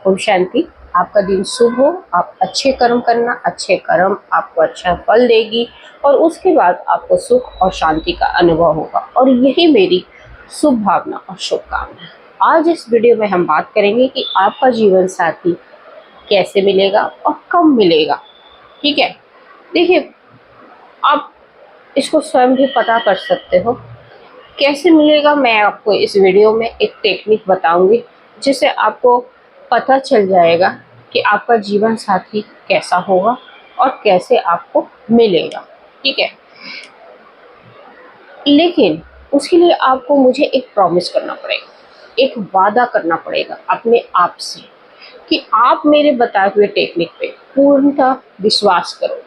ओम शांति। आपका दिन शुभ हो। आप अच्छे कर्म करना, अच्छे कर्म आपको अच्छा फल देगी और उसके बाद आपको सुख और शांति का अनुभव होगा, और यही मेरी शुभ भावना और शुभकामना है। आज इस वीडियो में हम बात करेंगे कि आपका जीवन साथी कैसे मिलेगा और कब मिलेगा। ठीक है, देखिए, आप इसको स्वयं भी पता कर सकते हो कैसे मिलेगा। मैं आपको इस वीडियो में एक टेक्निक बताऊंगी जिससे आपको पता चल जाएगा कि आपका जीवन साथी कैसा होगा और कैसे आपको मिलेगा। ठीक है, लेकिन उसके लिए आपको मुझे एक प्रॉमिस करना पड़ेगा, एक वादा करना पड़ेगा अपने आप से कि आप मेरे बताए हुए टेक्निक पे पूर्णतः विश्वास करोगे,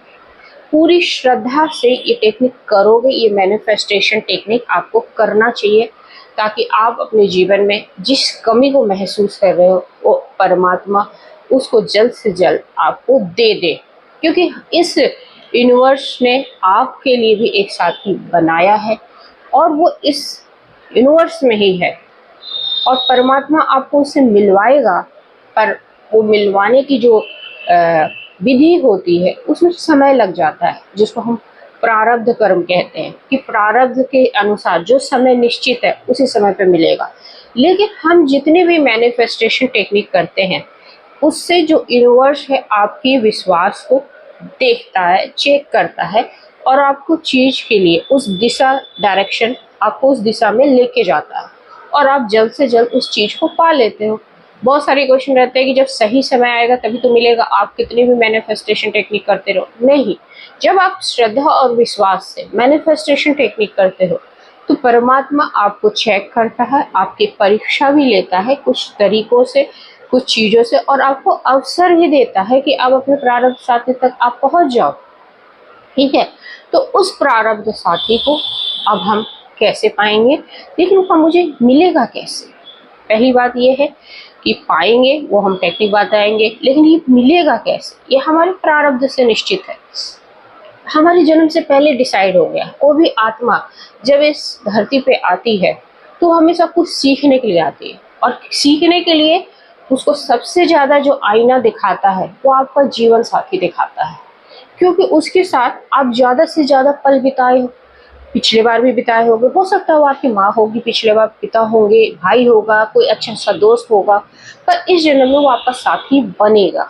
पूरी श्रद्धा से ये टेक्निक करोगे। ये मैनिफेस्टेशन टेक्निक आपको करना चाहिए ताकि आप अपने जीवन में जिस कमी को महसूस कर रहे हो वो परमात्मा उसको जल्द से जल्द आपको दे दे, क्योंकि इस यूनिवर्स ने आपके लिए भी एक साथी बनाया है और वो इस यूनिवर्स में ही है और परमात्मा आपको उससे मिलवाएगा। पर वो मिलवाने की जो विधि होती है उसमें समय लग जाता है, जिसको हम प्रारब्ध कर्म कहते हैं कि प्रारब्ध के अनुसार जो समय निश्चित है उसी समय पे मिलेगा। लेकिन हम जितने भी मैनिफेस्टेशन टेक्निक करते हैं उससे जो यूनिवर्स है आपकी विश्वास को देखता है, चेक करता है और आपको चीज के लिए उस दिशा डायरेक्शन आपको उस दिशा में लेके जाता है और आप जल्द से जल्द उस चीज को पा लेते हो। बहुत सारे क्वेश्चन रहते हैं कि जब सही समय आएगा तभी तो मिलेगा, आप कितनी भी मैनिफेस्टेशन टेक्निक करते रहो। नहीं, जब आप श्रद्धा और विश्वास से मैनिफेस्टेशन टेक्निक करते हो तो परमात्मा आपको चेक करता है, आपकी परीक्षा भी लेता है कुछ तरीकों से, कुछ चीजों से, और आपको अवसर भी देता है कि आप अपने प्रारब्ध साथी तक आप पहुंच जाओ। ठीक है, तो उस प्रारब्ध साथी को अब हम कैसे पाएंगे, लेकिन वो मुझे मिलेगा कैसे। पहली बात ये है कि पाएंगे वो हम टेक्निक बताएंगे, लेकिन ये मिलेगा कैसे, ये हमारे प्रारब्ध से निश्चित है, हमारे जन्म से पहले डिसाइड हो गया। कोई भी आत्मा जब इस धरती पे आती है तो हमेशा कुछ सीखने के लिए आती है, और सीखने के लिए उसको सबसे ज्यादा जो आईना दिखाता है वो आपका जीवन साथी दिखाता है, क्योंकि उसके साथ आप ज्यादा से ज्यादा पल बिताए हो। पिछले बार भी बिताए होंगे, हो सकता है वो आपकी माँ होगी, पिछले बार पिता होंगे, भाई होगा, कोई अच्छा सा दोस्त होगा, पर इस जन्म में वो आपका साथी बनेगा।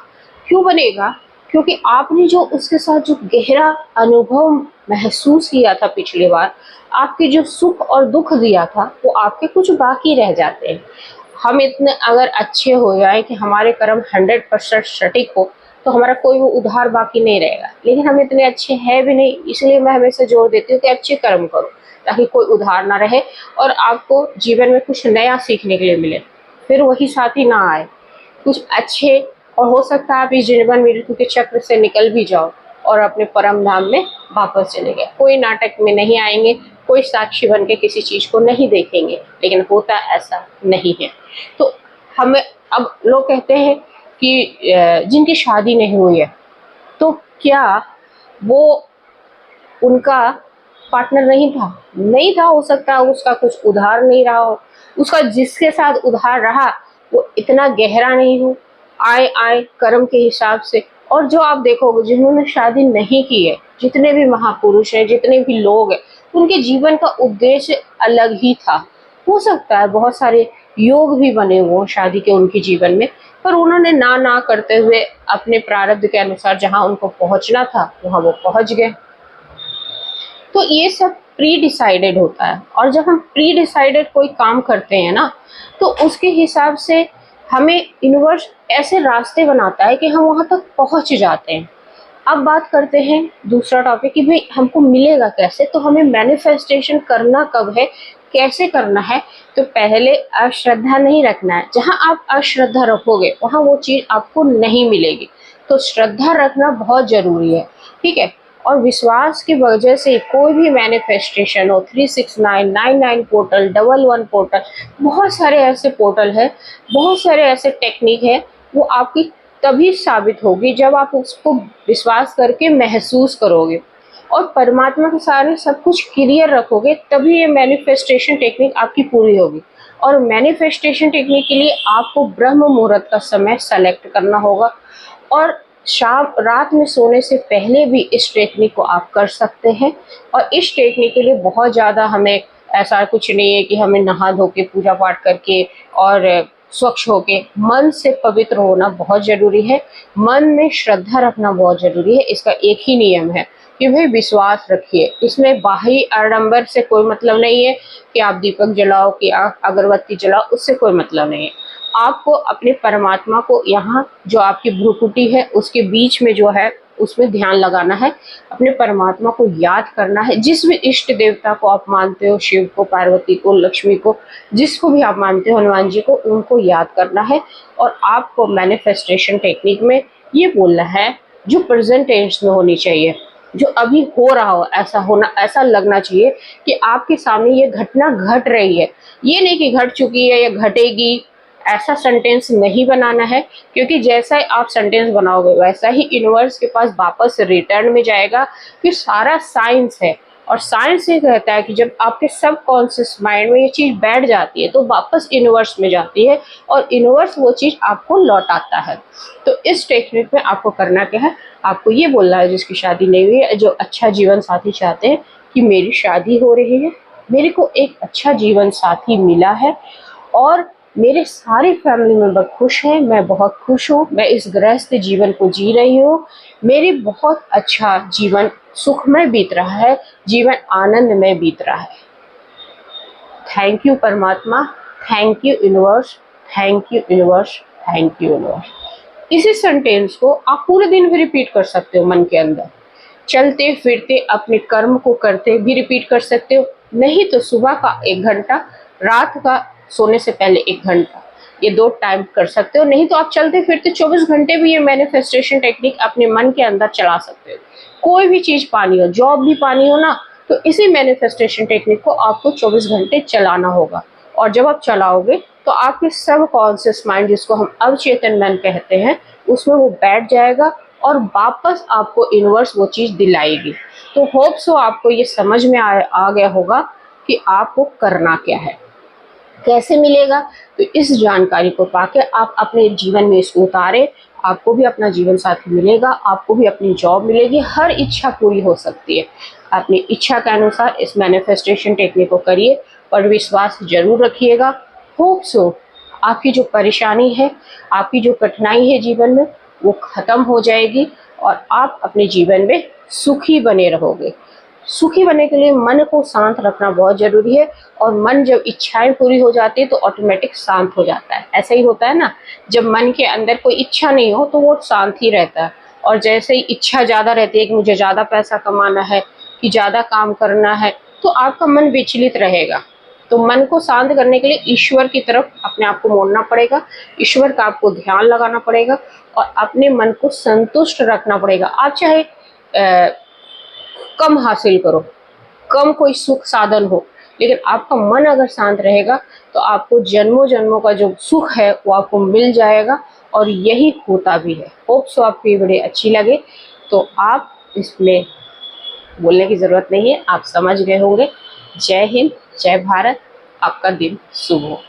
क्यों बनेगा? क्योंकि आपने जो उसके साथ जो गहरा अनुभव महसूस किया था पिछली बार, आपके जो सुख और दुख दिया था वो आपके कुछ बाकी रह जाते हैं। हम इतने अगर अच्छे हो जाए कि हमारे कर्म 100% सटीक हो तो हमारा कोई वो उधार बाकी नहीं रहेगा, लेकिन हम इतने अच्छे हैं भी नहीं। इसलिए मैं हमेशा जोर देती हूँ कि अच्छे कर्म करो ताकि कोई उधार ना रहे और आपको जीवन में कुछ नया सीखने के लिए मिले। फिर वही साथी ना आए, कुछ अच्छे, और हो सकता है आप इस जीवन मृत्यु के चक्र से निकल भी जाओ और अपने परम धाम में वापस चले गए। कोई नाटक में नहीं आएंगे, कोई साक्षी बन के किसी चीज को नहीं देखेंगे, लेकिन होता ऐसा नहीं है। तो हमें अब लोग कहते हैं कि जिनकी शादी नहीं हुई है तो क्या वो उनका पार्टनर नहीं था? नहीं था, हो सकता है उसका कुछ उधार नहीं रहा हो, उसका जिसके साथ उधार रहा वो इतना गहरा नहीं हो, आए आए कर्म के हिसाब से। और जो आप देखोगे जिन्होंने शादी नहीं की है, जितने भी महापुरुष हैं, जितने भी लोग हैं, उनके जीवन का उद्देश्य अलग ही था। हो सकता है बहुत सारे योग भी बने हुए शादी के उनके जीवन में, पर उन्होंने ना करते हुए अपने प्रारब्ध के अनुसार जहां उनको पहुंचना था वहां वो पहुंच गए। तो ये सब प्री डिसाइडेड होता है, और जब हम प्री डिसाइडेड कोई काम करते हैं ना तो उसके हिसाब से हमें यूनिवर्स ऐसे रास्ते बनाता है कि हम वहां तक पहुंच जाते हैं। अब बात करते हैं दूसरा टॉपिक कि भाई हमको मिलेगा कैसे। तो हमें मैनिफेस्टेशन करना कब है, कैसे करना है। तो पहले अश्रद्धा नहीं रखना है। जहां आप अश्रद्धा रखोगे वहां वो चीज आपको नहीं मिलेगी, तो श्रद्धा रखना बहुत जरूरी है। ठीक है, और विश्वास की वजह से कोई भी मैनिफेस्टेशन हो, 36999 पोर्टल, 11 पोर्टल, बहुत सारे ऐसे पोर्टल है, बहुत सारे ऐसे टेक्निक है, वो आपकी तभी साबित होगी जब आप उसको विश्वास करके महसूस करोगे और परमात्मा के सारे सब कुछ क्लियर रखोगे, तभी ये मैनिफेस्टेशन टेक्निक आपकी पूरी होगी। और मैनिफेस्टेशन टेक्निक के लिए आपको ब्रह्म मुहूर्त का समय सेलेक्ट करना होगा, और शाम रात में सोने से पहले भी इस टेक्निक को आप कर सकते हैं। और इस टेक्निक के लिए बहुत ज़्यादा हमें ऐसा कुछ नहीं है कि हमें नहा धो के पूजा पाठ करके और स्वच्छ होके, मन से पवित्र होना बहुत ज़रूरी है। मन में श्रद्धा रखना बहुत ज़रूरी है। इसका एक ही नियम है कि भाई विश्वास रखिए। इसमें बाहरी आडंबर से कोई मतलब नहीं है कि आप दीपक जलाओ कि आप अगरबत्ती जलाओ, उससे कोई मतलब नहीं है। आपको अपने परमात्मा को यहाँ जो आपकी भ्रुकुटी है उसके बीच में जो है उसमें ध्यान लगाना है, अपने परमात्मा को याद करना है। जिस भी इष्ट देवता को आप मानते हो, शिव को, पार्वती को, लक्ष्मी को, जिसको भी आप मानते हो, हनुमान जी को, उनको याद करना है। और आपको मैनिफेस्टेशन टेक्निक में ये बोलना है जो प्रेजेंट टेंस में होनी चाहिए, जो अभी हो रहा हो, ऐसा होना, ऐसा लगना चाहिए कि आपके सामने ये घटना घट रही है। ये नहीं कि घट चुकी है या घटेगी, ऐसा सेंटेंस नहीं बनाना है, क्योंकि जैसा आप सेंटेंस बनाओगे वैसा ही यूनिवर्स के पास वापस रिटर्न में जाएगा। फिर सारा साइंस है, और साइंस ये कहता है कि जब आपके सबकॉन्शियस माइंड में ये चीज़ बैठ जाती है तो वापस यूनिवर्स में जाती है, और यूनिवर्स वो चीज़ आपको लौटाता है। तो इस टेक्निक में आपको करना क्या है, आपको ये बोलना है जिसकी शादी नहीं हुई है, जो अच्छा जीवन साथी चाहते हैं कि मेरी शादी हो रही है, मेरे को एक अच्छा जीवन साथी मिला है, और मेरे सारे फैमिली मेंबर खुश हैं, मैं बहुत खुश हूँ, मैं इस गृहस्थ जीवन को जी रही हूँ, मेरी बहुत अच्छा जीवन सुखमय बीत रहा है, जीवन आनंदमय बीत रहा है। थैंक यू परमात्मा, thank you universe, thank you universe, thank you universe. इसी सेंटेंस को आप पूरे दिन भी रिपीट कर सकते हो मन के अंदर, चलते फिरते अपने कर्म को करते भी रिपीट कर सकते हो, नहीं तो सुबह का 1 घंटा, रात का सोने से पहले 1 घंटा, ये 2 टाइम कर सकते हो। नहीं तो आप चलते फिरते 24 घंटे भी ये मैनिफेस्टेशन टेक्निक अपने मन के अंदर चला सकते हो। कोई भी चीज़ पानी हो, जॉब भी पानी हो ना, तो इसी मैनिफेस्टेशन टेक्निक को आपको 24 घंटे चलाना होगा। और जब आप चलाओगे तो आपके सब कॉन्शियस माइंड, जिसको हम अवचेतन मन कहते हैं, उसमें वो बैठ जाएगा और वापस आपको यूनिवर्स वो चीज़ दिलाएगी। तो होप सो आपको ये समझ में आ गया होगा कि आपको करना क्या है, कैसे मिलेगा। तो इस जानकारी को पाके आप अपने जीवन में इसको उतारें, आपको भी अपना जीवन साथी मिलेगा, आपको भी अपनी जॉब मिलेगी, हर इच्छा पूरी हो सकती है। अपनी इच्छा के अनुसार इस मैनिफेस्टेशन टेक्निक को करिए और विश्वास जरूर रखिएगा। होप सो आपकी जो परेशानी है, आपकी जो कठिनाई है जीवन में, वो खत्म हो जाएगी और आप अपने जीवन में सुखी बने रहोगे। सुखी बनने के लिए मन को शांत रखना बहुत जरूरी है, और मन जब इच्छाएं पूरी हो जाती है तो ऑटोमेटिक शांत हो जाता है। ऐसा ही होता है ना, जब मन के अंदर कोई इच्छा नहीं हो तो वो शांत ही रहता है, और जैसे ही इच्छा ज़्यादा रहती है कि मुझे ज़्यादा पैसा कमाना है, कि ज़्यादा काम करना है, तो आपका मन विचलित रहेगा। तो मन को शांत करने के लिए ईश्वर की तरफ अपने आप को मोड़ना पड़ेगा, ईश्वर का आपको ध्यान लगाना पड़ेगा, और अपने मन को संतुष्ट रखना पड़ेगा। आप चाहे कम हासिल करो, कम कोई सुख साधन हो, लेकिन आपका मन अगर शांत रहेगा तो आपको जन्मों जन्मों का जो सुख है वो आपको मिल जाएगा, और यही होता भी है। होप सो आपको ये वीडियो अच्छी लगे, तो आप इसमें बोलने की ज़रूरत नहीं है, आप समझ गए होंगे। जय हिंद, जय भारत, आपका दिन शुभ हो।